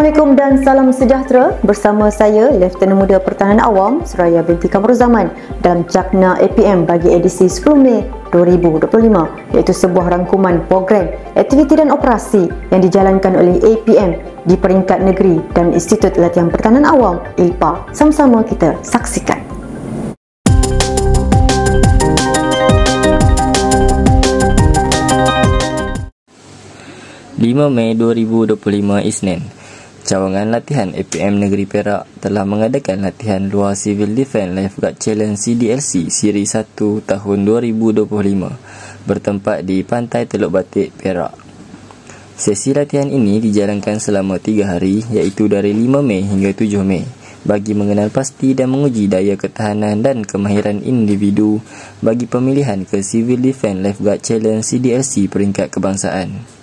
Assalamualaikum dan salam sejahtera. Bersama saya, Lieutenant Muda Pertahanan Awam Suraya binti Kamruzaman dalam Jakna APM bagi edisi 10 Mei 2025, iaitu sebuah rangkuman program, aktiviti dan operasi yang dijalankan oleh APM di peringkat negeri dan Institut Latihan Pertahanan Awam ILPA. Sama-sama kita saksikan. 5 Mei 2025 Isnin, cawangan latihan APM Negeri Perak telah mengadakan latihan luar Civil Defence Lifeguard Challenge CDLC Siri 1 tahun 2025 bertempat di Pantai Teluk Batik, Perak. Sesi latihan ini dijalankan selama 3 hari, iaitu dari 5 Mei hingga 7 Mei bagi mengenal pasti dan menguji daya ketahanan dan kemahiran individu bagi pemilihan ke Civil Defence Lifeguard Challenge CDLC peringkat kebangsaan.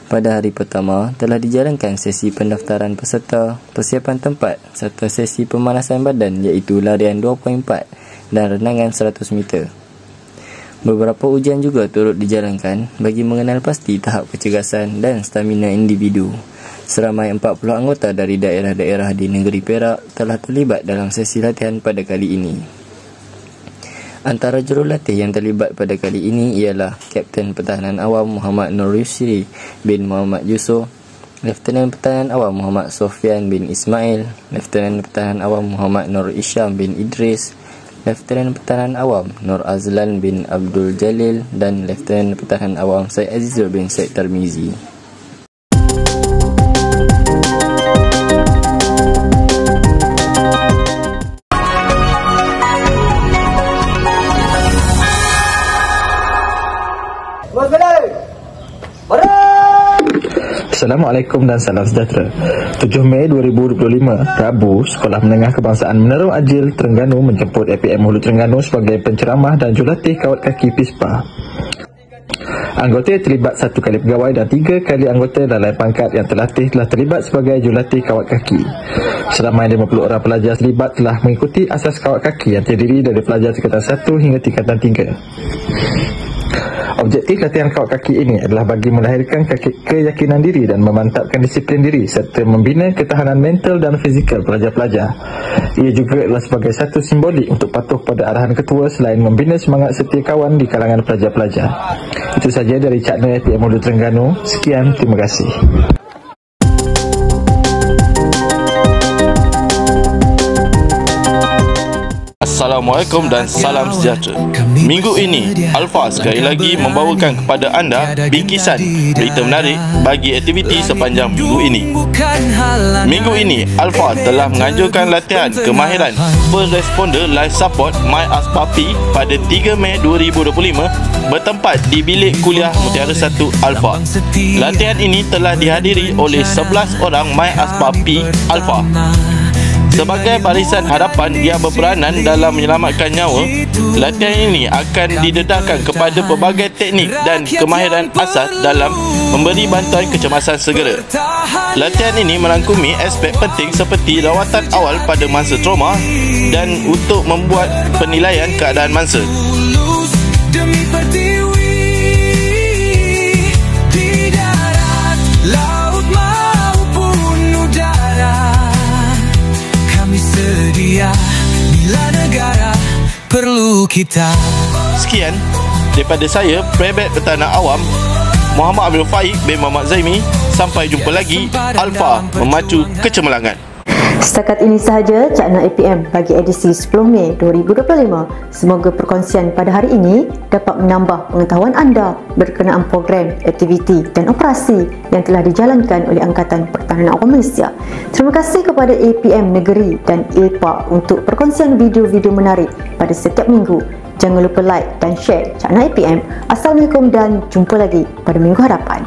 Pada hari pertama, telah dijalankan sesi pendaftaran peserta, persiapan tempat serta sesi pemanasan badan iaitu larian 2.4 dan renangan 100 meter. Beberapa ujian juga turut dijalankan bagi mengenal pasti tahap kecergasan dan stamina individu. Seramai 40 anggota dari daerah-daerah di negeri Perak telah terlibat dalam sesi latihan pada kali ini. Antara jurulatih yang terlibat pada kali ini ialah Kapten Pertahanan Awam Muhammad Nur Yusri bin Muhammad Yusof, Lieutenant Pertahanan Awam Muhammad Sofian bin Ismail, Lieutenant Pertahanan Awam Muhammad Nur Isyam bin Idris, Lieutenant Pertahanan Awam Nur Azlan bin Abdul Jalil dan Lieutenant Pertahanan Awam Syed Azizul bin Syed Tarmizi. Assalamualaikum dan salam sejahtera. 7 Mei 2025, Rabu, Sekolah Menengah Kebangsaan Menerung Ajil, Terengganu menjemput APM Hulu Terengganu sebagai penceramah dan jurulatih kawat kaki PISPA. Anggota yang terlibat 1 kali pegawai dan 3 kali anggota dan lain pangkat yang terlatih telah terlibat sebagai jurulatih kawat kaki. Seramai 50 orang pelajar terlibat telah mengikuti asas kawat kaki yang terdiri dari pelajar tingkatan 1 hingga tingkatan 3. Objektif latihan kawat kaki ini adalah bagi melahirkan keyakinan diri dan memantapkan disiplin diri serta membina ketahanan mental dan fizikal pelajar-pelajar. Ia juga adalah sebagai satu simbolik untuk patuh pada arahan ketua selain membina semangat setia kawan di kalangan pelajar-pelajar. Itu saja dari Cakna APM Hulu Terengganu. Sekian, terima kasih. Assalamualaikum dan salam sejahtera. Minggu ini, Alfa sekali lagi membawakan kepada anda bingkisan berita menarik bagi aktiviti sepanjang minggu ini. Minggu ini, Alfa telah menganjurkan latihan kemahiran First Responder Life Support My Aspapi pada 3 Mei 2025 bertempat di bilik kuliah Mutiara 1 Alfa. Latihan ini telah dihadiri oleh 11 orang My Aspapi Alfa. Sebagai barisan hadapan yang berperanan dalam menyelamatkan nyawa, latihan ini akan didedahkan kepada pelbagai teknik dan kemahiran asas dalam memberi bantuan kecemasan segera. Latihan ini merangkumi aspek penting seperti rawatan awal pada mangsa trauma dan untuk membuat penilaian keadaan mangsa. Bila negara perlu kita. Sekian daripada saya, Private Pertahanan Awam Muhammad Abdul Faik bin Muhammad Zaimi. Sampai jumpa lagi. Alfa memacu kecemerlangan. Setakat ini sahaja Cakna APM bagi edisi 10 Mei 2025. Semoga perkongsian pada hari ini dapat menambah pengetahuan anda berkenaan program, aktiviti dan operasi yang telah dijalankan oleh Angkatan Pertahanan Awam Malaysia. Terima kasih kepada APM Negeri dan ILPA untuk perkongsian video-video menarik pada setiap minggu. Jangan lupa like dan share Cakna APM. Assalamualaikum dan jumpa lagi pada minggu hadapan.